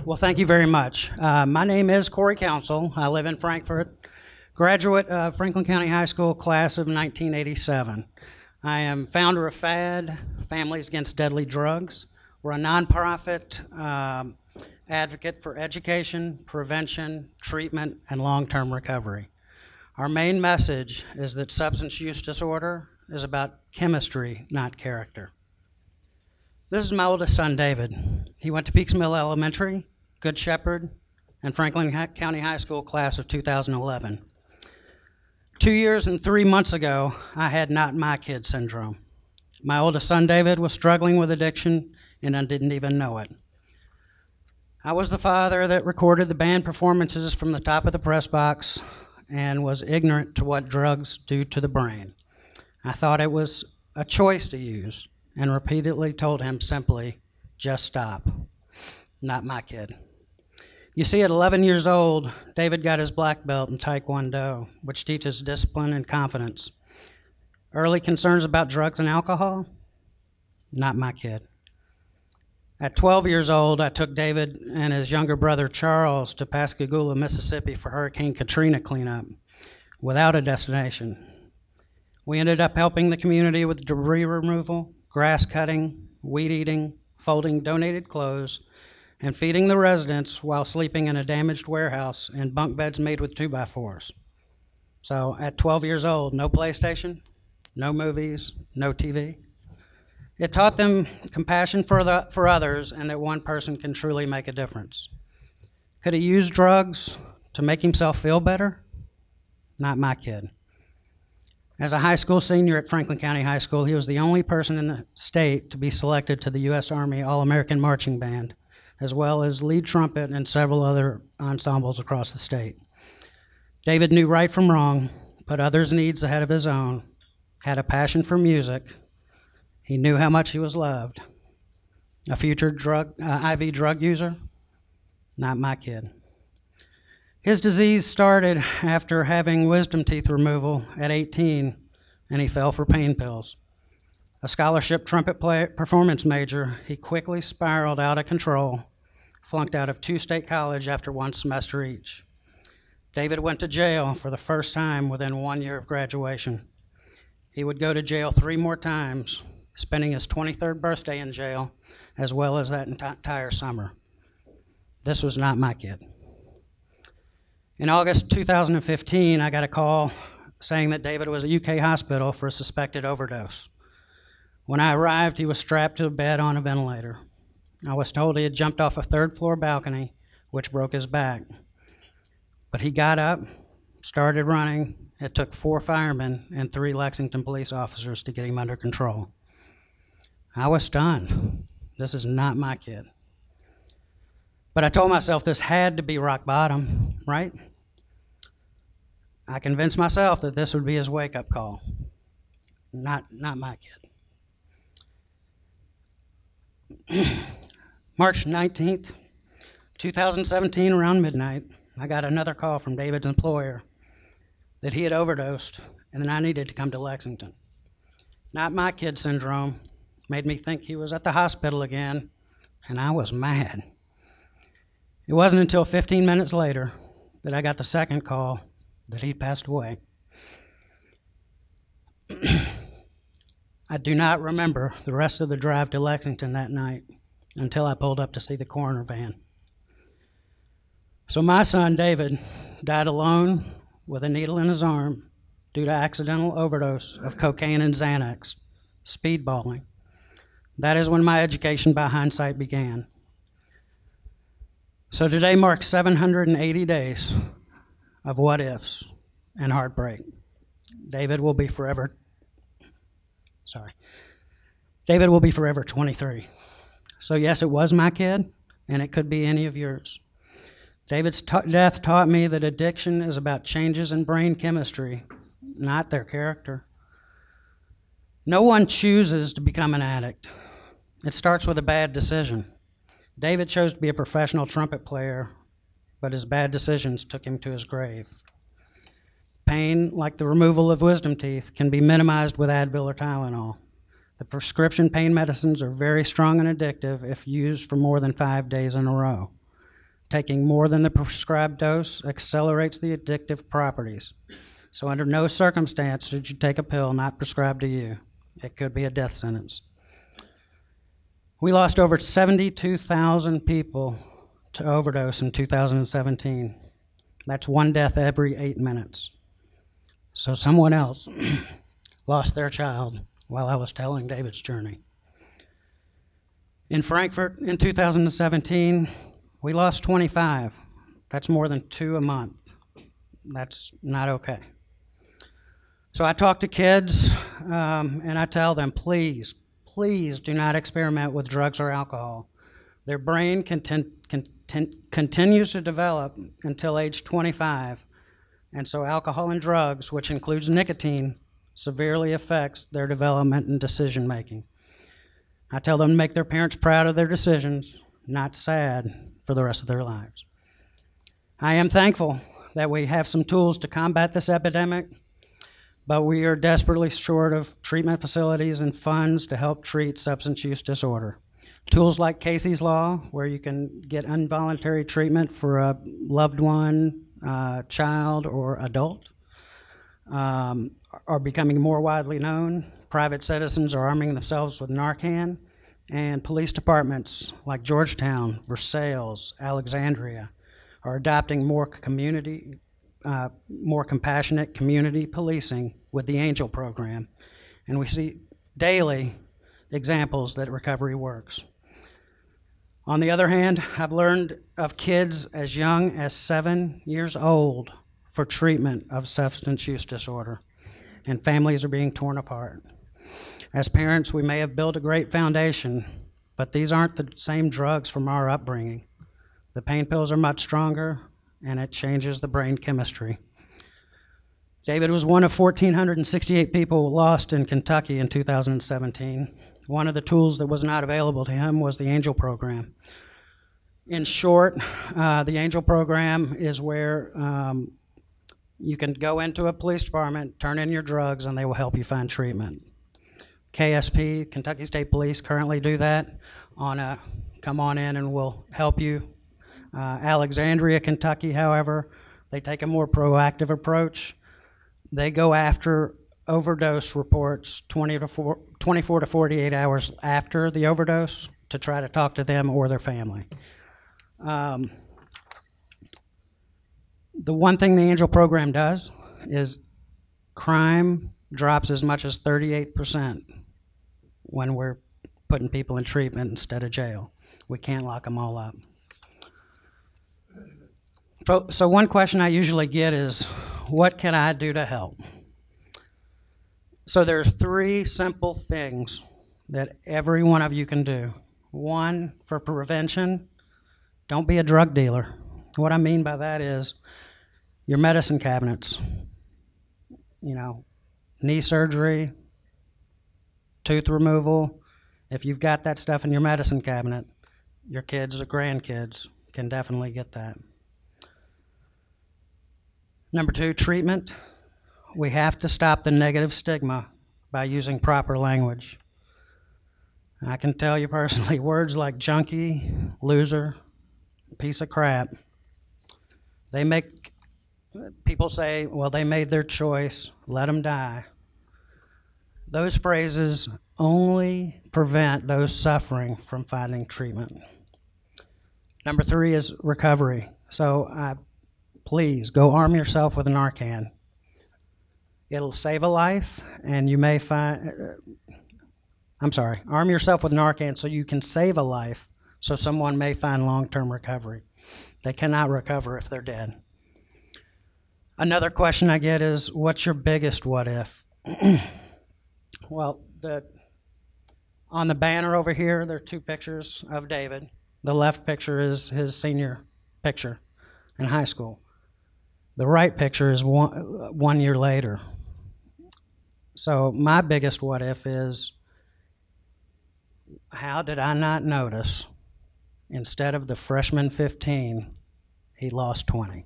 Well, thank you very much. My name is Corey Councill. I live in Frankfort, graduate of Franklin County High School, class of 1987. I am founder of FAD, Families Against Deadly Drugs. We're a nonprofit advocate for education, prevention, treatment, and long-term recovery. Our main message is that substance use disorder is about chemistry, not character. This is my oldest son, David. He went to Peaks Mill Elementary, Good Shepherd, and Franklin County High School, class of 2011. 2 years and 3 months ago, I had not my kid syndrome. My oldest son, David, was struggling with addiction, and I didn't even know it. I was the father that recorded the band performances from the top of the press box and was ignorant to what drugs do to the brain. I thought it was a choice to use, and repeatedly told him simply, just stop. Not my kid. You see, at 11 years old, David got his black belt in Taekwondo, which teaches discipline and confidence. Early concerns about drugs and alcohol? Not my kid. At 12 years old, I took David and his younger brother Charles to Pascagoula, Mississippi for Hurricane Katrina cleanup without a destination. We ended up helping the community with debris removal, grass cutting, weed eating, folding donated clothes, and feeding the residents while sleeping in a damaged warehouse in bunk beds made with 2x4s. So at 12 years old, no PlayStation, no movies, no TV. It taught them compassion for others and that one person can truly make a difference. Could he use drugs to make himself feel better? Not my kid. As a high school senior at Franklin County High School, he was the only person in the state to be selected to the U.S. Army All-American Marching Band, as well as lead trumpet and several other ensembles across the state. David knew right from wrong, put others' needs ahead of his own, had a passion for music. He knew how much he was loved. A future IV drug user? Not my kid. His disease started after having wisdom teeth removal at 18, and he fell for pain pills. A scholarship trumpet performance major, he quickly spiraled out of control, flunked out of 2 state colleges after 1 semester each. David went to jail for the first time within 1 year of graduation. He would go to jail 3 more times, spending his 23rd birthday in jail, as well as that entire summer. This was not my kid. In August 2015, I got a call saying that David was at UK hospital for a suspected overdose. When I arrived, he was strapped to a bed on a ventilator. I was told he had jumped off a 3rd-floor balcony, which broke his back. But he got up, started running. It took 4 firemen and 3 Lexington police officers to get him under control. I was stunned. This is not my kid. But I told myself this had to be rock bottom, right? I convinced myself that this would be his wake-up call. Not my kid. March 19th, 2017, around midnight, I got another call from David's employer that he had overdosed and that I needed to come to Lexington. Not my kid syndrome made me think he was at the hospital again, and I was mad. It wasn't until 15 minutes later that I got the second call that he'd passed away. I do not remember the rest of the drive to Lexington that night until I pulled up to see the coroner van. So my son, David, died alone with a needle in his arm due to accidental overdose of cocaine and Xanax, speedballing. That is when my education by hindsight began. So today marks 780 days of what ifs and heartbreak. David will be forever 23. So yes, it was my kid, and it could be any of yours. David's death taught me that addiction is about changes in brain chemistry, not their character. No one chooses to become an addict. It starts with a bad decision. David chose to be a professional trumpet player, but his bad decisions took him to his grave. Pain, like the removal of wisdom teeth, can be minimized with Advil or Tylenol. The prescription pain medicines are very strong and addictive if used for more than 5 days in a row. Taking more than the prescribed dose accelerates the addictive properties. So under no circumstance should you take a pill not prescribed to you. It could be a death sentence. We lost over 72,000 people to overdose in 2017. That's one death every 8 minutes. So someone else lost their child while I was telling David's journey. In Frankfort in 2017, we lost 25. That's more than 2 a month. That's not okay. So I talk to kids and I tell them, please do not experiment with drugs or alcohol. Their brain continues to develop until age 25, and so alcohol and drugs, which includes nicotine, severely affects their development and decision making. I tell them to make their parents proud of their decisions, not sad for the rest of their lives. I am thankful that we have some tools to combat this epidemic, but we are desperately short of treatment facilities and funds to help treat substance use disorder. Tools like Casey's Law, where you can get involuntary treatment for a loved one, child, or adult, are becoming more widely known. Private citizens are arming themselves with Narcan, and police departments like Georgetown, Versailles, Alexandria are adopting more compassionate community policing with the Angel program, and we see daily examples that recovery works. On the other hand, I've learned of kids as young as 7 years old for treatment of substance use disorder, and families are being torn apart. As parents, we may have built a great foundation, but these aren't the same drugs from our upbringing. The pain pills are much stronger, and it changes the brain chemistry. David was one of 1,468 people lost in Kentucky in 2017. One of the tools that was not available to him was the Angel program. In short, the Angel program is where you can go into a police department, turn in your drugs, and they will help you find treatment. KSP, Kentucky State Police, currently do that on a come on in and we'll help you. Alexandria, Kentucky, however, they take a more proactive approach. They go after overdose reports 24 to 48 hours after the overdose to try to talk to them or their family. The one thing the Angel program does is crime drops as much as 38% when we're putting people in treatment instead of jail. We can't lock them all up. So one question I usually get is, what can I do to help? So there's 3 simple things that every one of you can do. One, for prevention, don't be a drug dealer. What I mean by that is your medicine cabinets, knee surgery, tooth removal. If you've got that stuff in your medicine cabinet, your kids or grandkids can definitely get that. Number 2, treatment. We have to stop the negative stigma by using proper language. I can tell you personally, words like junkie, loser, piece of crap, they make people say, well, they made their choice, let them die. Those phrases only prevent those suffering from finding treatment. Number 3 is recovery. So please go arm yourself with Narcan. It'll save a life, and you may arm yourself with Narcan so you can save a life, so someone may find long-term recovery. They cannot recover if they're dead. Another question I get is, what's your biggest what if? Well, on the banner over here, there are 2 pictures of David. The left picture is his senior picture in high school. The right picture is one year later. So my biggest what if is, how did I not notice, instead of the freshman 15, he lost 20?